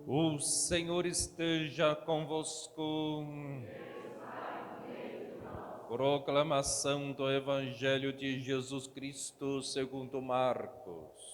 O Senhor esteja convosco. Proclamação do Evangelho de Jesus Cristo segundo Marcos.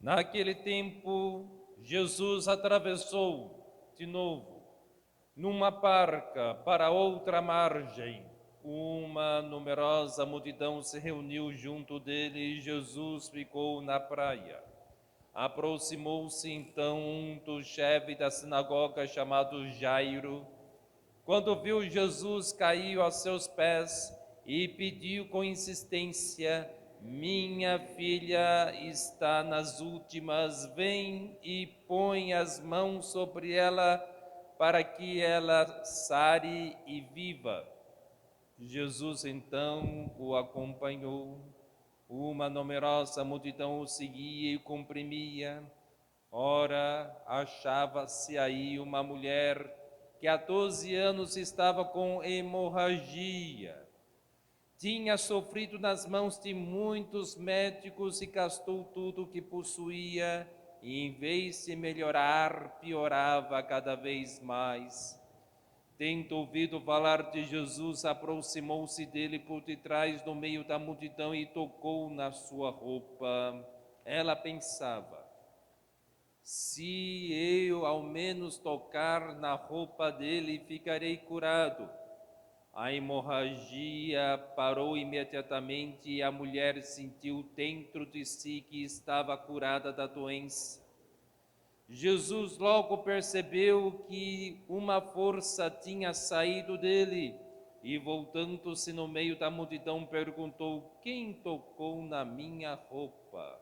Naquele tempo, Jesus atravessou de novo numa barca para outra margem. Uma numerosa multidão se reuniu junto dele e Jesus ficou na praia. Aproximou-se então um dos chefes da sinagoga chamado Jairo. Quando viu Jesus, caiu aos seus pés e pediu com insistência: minha filha está nas últimas, vem e põe as mãos sobre ela para que ela sare e viva. Jesus então o acompanhou. Uma numerosa multidão o seguia e o comprimia. Ora, achava-se aí uma mulher que há 12 anos estava com hemorragia. Tinha sofrido nas mãos de muitos médicos e gastou tudo o que possuía, e em vez de melhorar, piorava cada vez mais. Tendo ouvido falar de Jesus, aproximou-se dele por detrás, no meio da multidão, e tocou na sua roupa. Ela pensava: se eu ao menos tocar na roupa dele, ficarei curado. A hemorragia parou imediatamente e a mulher sentiu dentro de si que estava curada da doença. Jesus logo percebeu que uma força tinha saído dele e, voltando-se no meio da multidão, perguntou: quem tocou na minha roupa?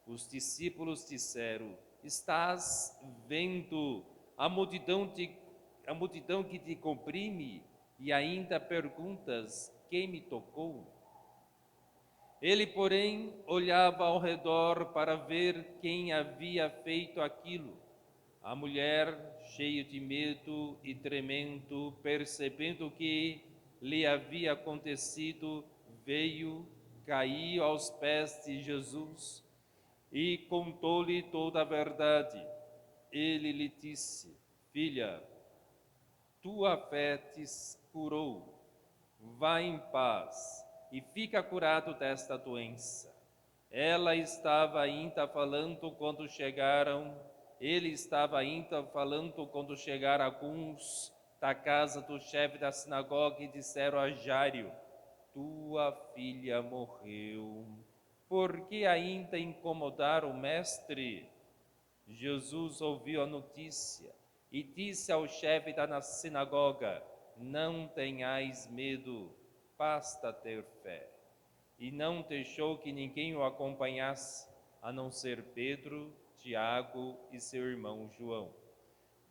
Os discípulos disseram: estás vendo a multidão que te comprime e ainda perguntas: quem me tocou? Ele, porém, olhava ao redor para ver quem havia feito aquilo. A mulher, cheia de medo e tremendo, percebendo o que lhe havia acontecido, veio, caiu aos pés de Jesus e contou-lhe toda a verdade. Ele lhe disse: filha, tua fé te curou. Vá em paz e fica curado desta doença. Ela estava ainda falando quando chegaram, ele estava ainda falando quando chegaram alguns da casa do chefe da sinagoga e disseram a Jairo: tua filha morreu. Por que ainda incomodar o mestre? Jesus ouviu a notícia e disse ao chefe da sinagoga: não tenhais medo, basta ter fé. E não deixou que ninguém o acompanhasse, a não ser Pedro, Tiago e seu irmão João.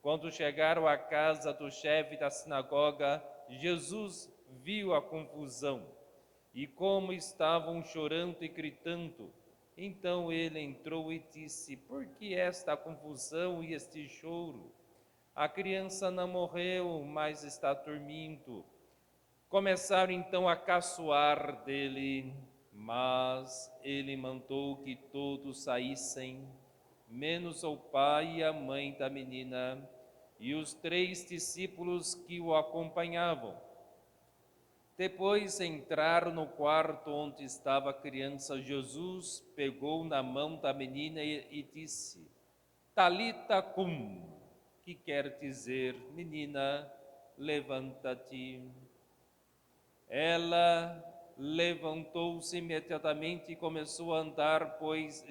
Quando chegaram à casa do chefe da sinagoga, Jesus viu a confusão e como estavam chorando e gritando. Então ele entrou e disse: por que esta confusão e este choro? A criança não morreu, mas está dormindo. Começaram então a caçoar dele, mas ele mandou que todos saíssem, menos o pai e a mãe da menina e os 3 discípulos que o acompanhavam. Depois entraram no quarto onde estava a criança. Jesus pegou na mão da menina e disse: Talita cum, que quer dizer: menina, levanta-te. Ela levantou-se imediatamente e começou a andar, pois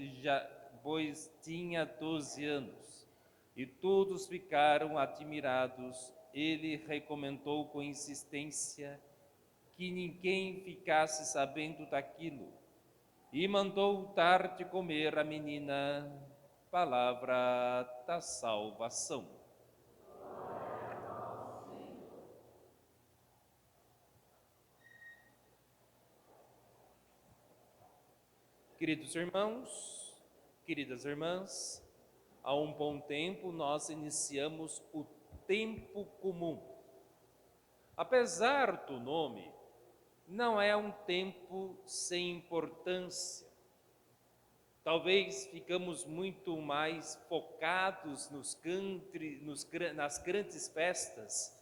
tinha 12 anos. E todos ficaram admirados. Ele recomendou com insistência que ninguém ficasse sabendo daquilo, e mandou dar de comer a menina. Palavra da salvação. Queridos irmãos, queridas irmãs, há um bom tempo nós iniciamos o tempo comum. Apesar do nome, não é um tempo sem importância. Talvez ficamos muito mais focados nas grandes festas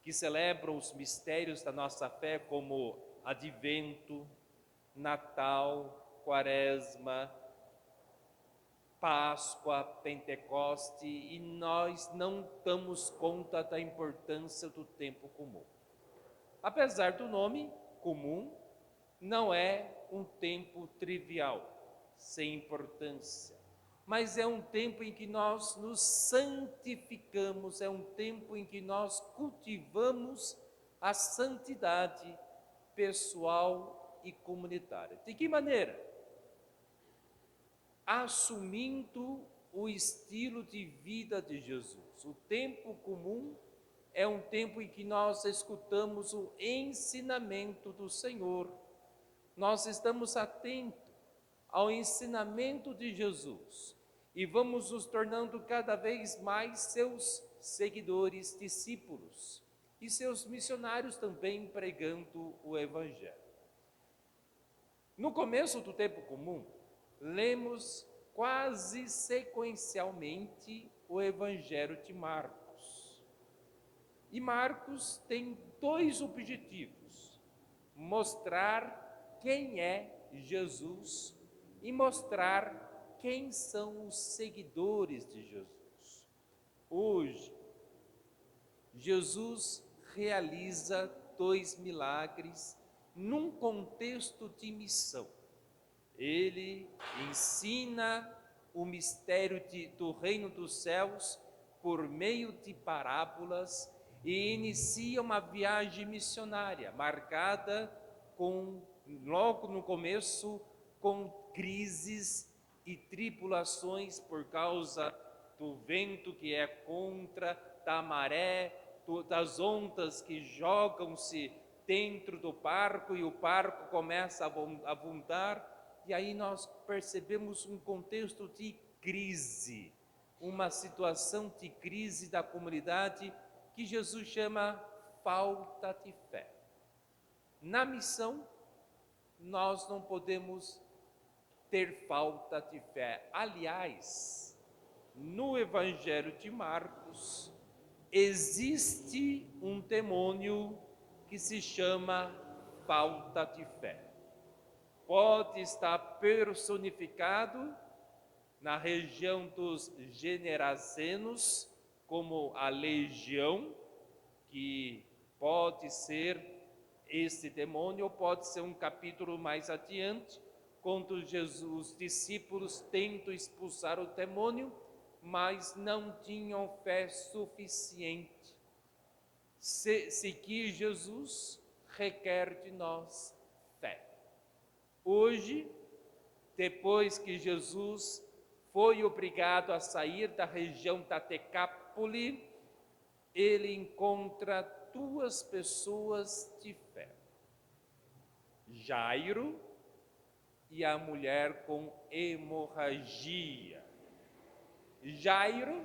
que celebram os mistérios da nossa fé, como Advento, Natal, Quaresma, Páscoa, Pentecoste, e nós não damos conta da importância do tempo comum. Apesar do nome comum, não é um tempo trivial, sem importância, mas é um tempo em que nós nos santificamos, é um tempo em que nós cultivamos a santidade pessoal e comunitária. De que maneira? Assumindo o estilo de vida de Jesus. O tempo comum é um tempo em que nós escutamos o ensinamento do Senhor. Nós estamos atentos ao ensinamento de Jesus e vamos nos tornando cada vez mais seus seguidores, discípulos e seus missionários também pregando o Evangelho. No começo do tempo comum, lemos quase sequencialmente o Evangelho de Marcos. E Marcos tem dois objetivos: mostrar quem é Jesus e mostrar quem são os seguidores de Jesus. Hoje, Jesus realiza 2 milagres num contexto de missão. Ele ensina o mistério do reino dos céus por meio de parábolas e inicia uma viagem missionária marcada logo no começo, com crises e tribulações por causa do vento que é contra, da maré, das ondas que jogam-se dentro do barco e o barco começa a afundar. E aí nós percebemos um contexto de crise, uma situação de crise da comunidade que Jesus chama falta de fé. Na missão, nós não podemos ter falta de fé. Aliás, no Evangelho de Marcos, existe um demônio que se chama falta de fé. Pode estar personificado na região dos Generazenos, como a legião, que pode ser esse demônio, ou pode ser um capítulo mais adiante, quando os discípulos tentam expulsar o demônio, mas não tinham fé suficiente. Seguir Jesus requer de nós fé. Hoje, depois que Jesus foi obrigado a sair da região da Decápole, ele encontra 2 pessoas de fé: Jairo e a mulher com hemorragia. Jairo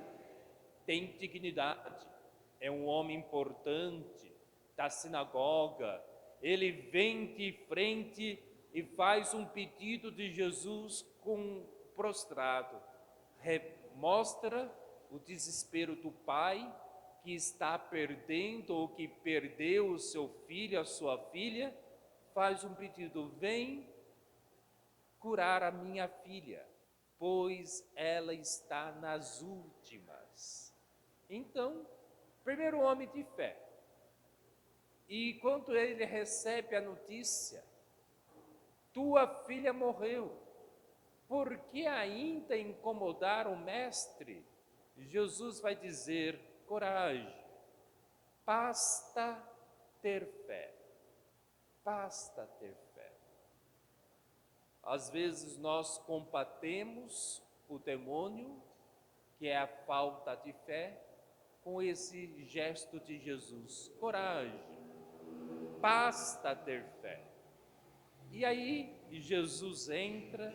tem dignidade, é um homem importante da sinagoga. Ele vem de frente e faz um pedido de Jesus prostrado. Mostra o desespero do pai que está perdendo ou que perdeu o seu filho, a sua filha. Faz um pedido: vem curar a minha filha, pois ela está nas últimas. Então, primeiro homem de fé. E quando ele recebe a notícia: tua filha morreu, por que ainda incomodar o mestre? Jesus vai dizer: coragem, basta ter fé, basta ter fé. Às vezes nós combatemos o demônio, que é a falta de fé, com esse gesto de Jesus: coragem, basta ter fé. E aí Jesus entra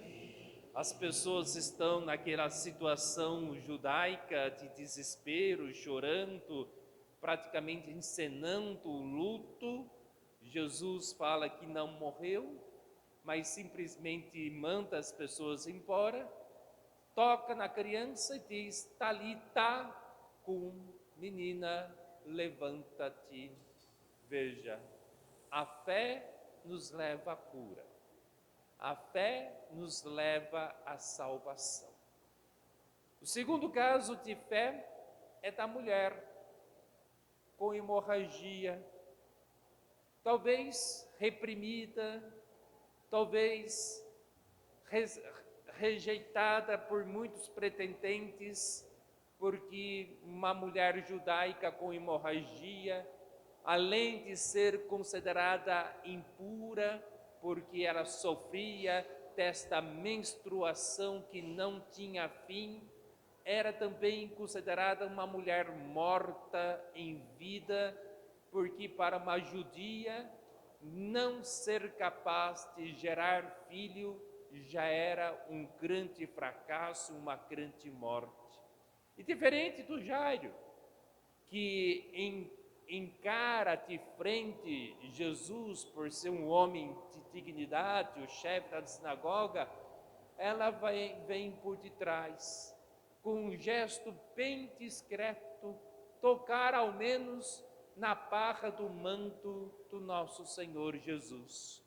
As pessoas estão naquela situação judaica de desespero, chorando, praticamente encenando o luto. Jesus fala que não morreu, mas simplesmente manda as pessoas embora, toca na criança e diz: Talita cum, menina, levanta-te. Veja, a fé nos leva à cura. A fé nos leva à salvação. O segundo caso de fé é da mulher com hemorragia, talvez reprimida, talvez rejeitada por muitos pretendentes, porque uma mulher judaica com hemorragia, além de ser considerada impura, porque ela sofria desta menstruação que não tinha fim, era também considerada uma mulher morta em vida, porque para uma judia não ser capaz de gerar filho já era um grande fracasso, uma grande morte. E diferente do Jairo, que encara de frente Jesus por ser um homem de dignidade, o chefe da sinagoga, ela vem por detrás, com um gesto bem discreto, tocar ao menos na barra do manto do nosso Senhor Jesus.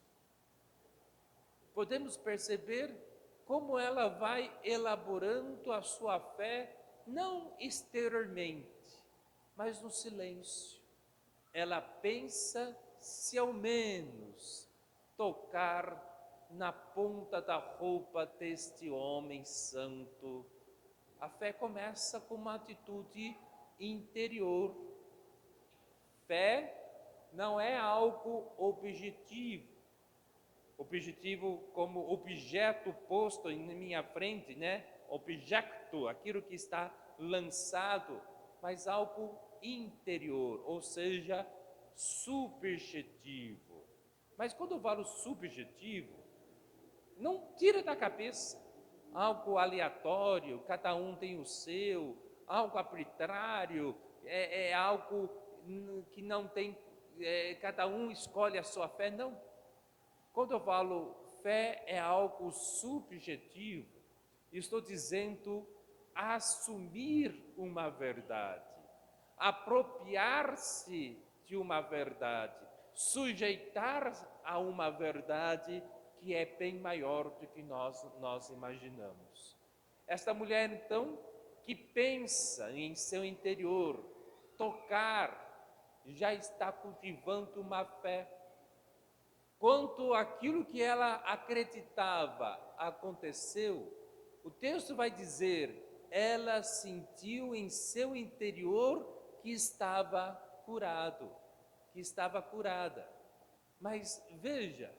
Podemos perceber como ela vai elaborando a sua fé, não exteriormente, mas no silêncio. Ela pensa se ao menos tocar na ponta da roupa deste homem santo. A fé começa com uma atitude interior. Fé não é algo objetivo como objeto posto em minha frente, né? Objeto, aquilo que está lançado, mas algo interior, ou seja, subjetivo. Mas quando eu falo subjetivo, não tira da cabeça algo aleatório, cada um tem o seu, algo arbitrário, é algo que não tem, cada um escolhe a sua fé, não. Quando eu falo fé é algo subjetivo, estou dizendo assumir uma verdade, apropriar-se de uma verdade, sujeitar a uma verdade que é bem maior do que nós imaginamos. Esta mulher, então, que pensa em seu interior, tocar, já está cultivando uma fé. Quanto àquilo que ela acreditava aconteceu, o texto vai dizer, ela sentiu em seu interior que estava curado, que estava curada. Mas veja,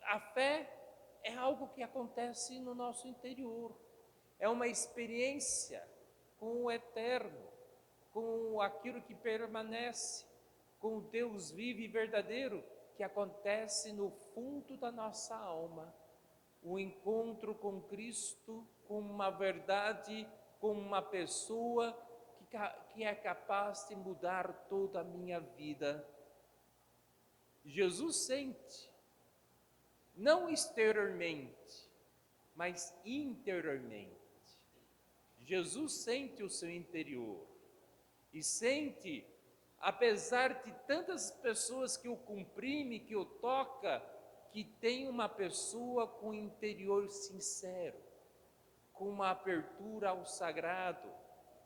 a fé é algo que acontece no nosso interior, é uma experiência com o eterno, com aquilo que permanece, com o Deus vivo e verdadeiro, que acontece no fundo da nossa alma, o encontro com Cristo, com uma verdade, com uma pessoa que é capaz de mudar toda a minha vida. Jesus sente, não exteriormente, mas interiormente. Jesus sente o seu interior e sente, apesar de tantas pessoas que o comprimem, que o toca, que tem uma pessoa com interior sincero, com uma abertura ao sagrado,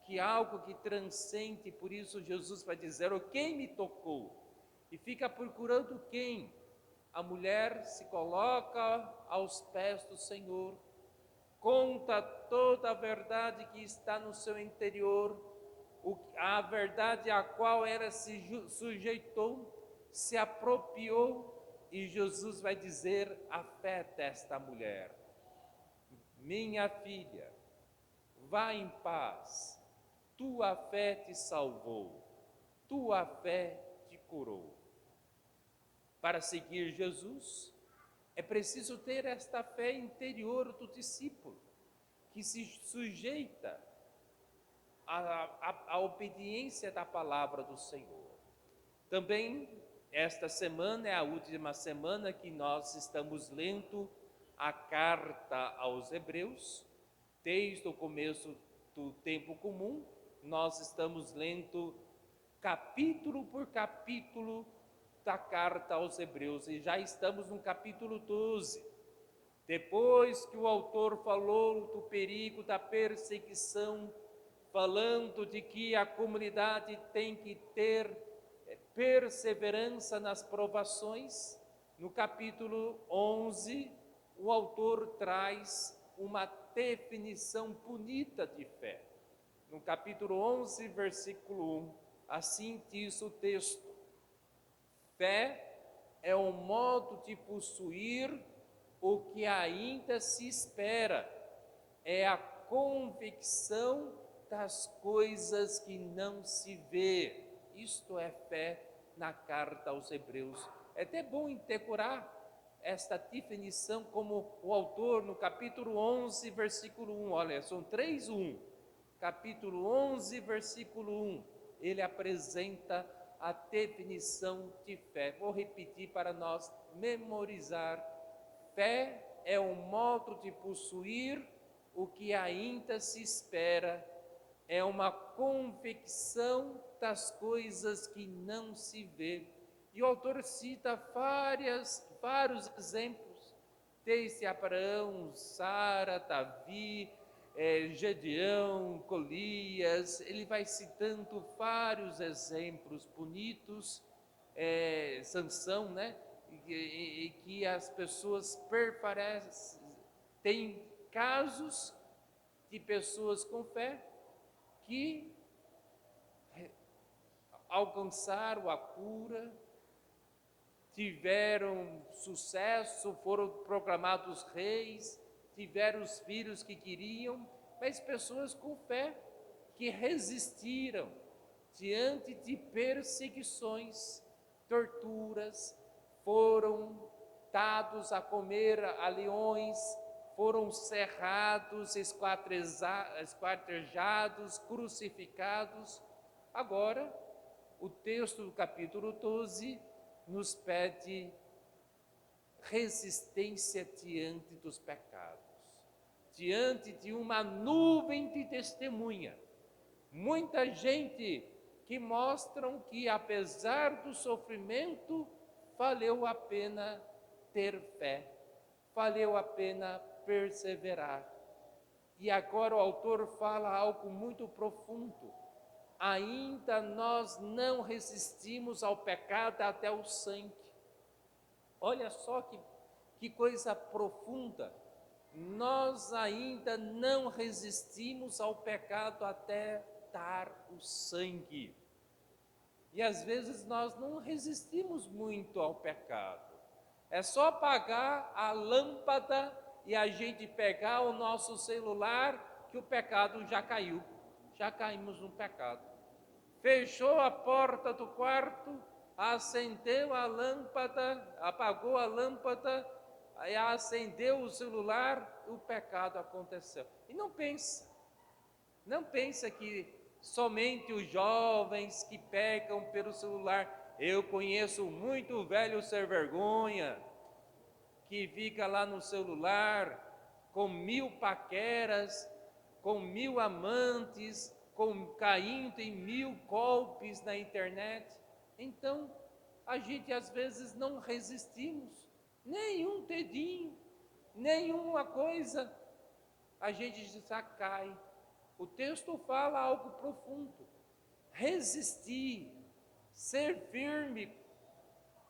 que é algo que transcende. Por isso Jesus vai dizer, quem me tocou? E fica procurando quem? A mulher se coloca aos pés do Senhor, conta toda a verdade que está no seu interior, a verdade a qual ela se sujeitou, se apropriou, e Jesus vai dizer a fé desta mulher: minha filha, vá em paz, tua fé te salvou, tua fé te curou. Para seguir Jesus, É preciso ter esta fé interior do discípulo, que se sujeita à obediência da palavra do Senhor. Também, esta semana é a última semana que nós estamos lendo a carta aos Hebreus. Desde o começo do tempo comum, nós estamos lendo capítulo por capítulo da carta aos Hebreus, e já estamos no capítulo 12. Depois que o autor falou do perigo da perseguição, falando de que a comunidade tem que ter perseverança nas provações, no capítulo 11, o autor traz uma definição bonita de fé. No capítulo 11, versículo 1, assim diz o texto: fé é o modo de possuir o que ainda se espera, é a convicção das coisas que não se vê. Isto é fé na carta aos Hebreus. É até bom decorar esta definição, como o autor no capítulo 11, versículo 1, olha, são 3:1. Capítulo 11, versículo 1, ele apresenta a definição de fé. Vou repetir para nós memorizar. Fé é um modo de possuir o que ainda se espera, é uma convicção das coisas que não se vê. E o autor cita vários exemplos, desde Abraão, Sara, Davi, Gedeão, Golias. Ele vai citando vários exemplos bonitos, Sansão, né? E que as pessoas prevalecem. Tem casos de pessoas com fé que alcançaram a cura, tiveram sucesso, foram proclamados reis, tiveram os filhos que queriam, mas pessoas com fé que resistiram diante de perseguições, torturas, foram dados a comer a leões, foram cerrados, esquartejados, crucificados. Agora, o texto do capítulo 12 nos pede resistência diante dos pecados, diante de uma nuvem de testemunha. Muita gente que mostram que, apesar do sofrimento, valeu a pena ter fé, valeu a pena perseverar. E agora o autor fala algo muito profundo. Ainda nós não resistimos ao pecado até o sangue. Olha só que coisa profunda. Nós ainda não resistimos ao pecado até dar o sangue. E às vezes nós não resistimos muito ao pecado. É só apagar a lâmpada e a gente pegar o nosso celular que o pecado já caiu. Já caímos no pecado. Fechou a porta do quarto, acendeu a lâmpada, apagou a lâmpada, aí acendeu o celular, o pecado aconteceu. E não pensa que somente os jovens que pecam pelo celular. Eu conheço muito velho sem vergonha, que fica lá no celular, com 1000 paqueras, com 1000 amantes, caindo em 1000 golpes na internet. Então, a gente às vezes não resistimos, nenhum dedinho, nenhuma coisa, a gente já cai. O texto fala algo profundo: resistir, ser firme,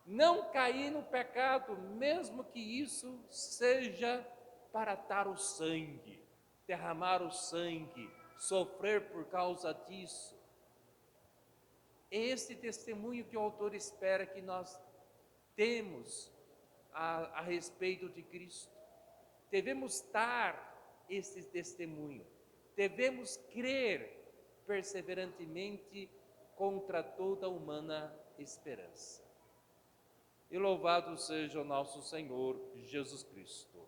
não cair no pecado, mesmo que isso seja para dar o sangue, derramar o sangue, sofrer por causa disso. Esse testemunho que o autor espera que nós temos a respeito de Cristo. Devemos dar esse testemunho, devemos crer perseverantemente contra toda humana esperança. e louvado seja o nosso Senhor Jesus Cristo.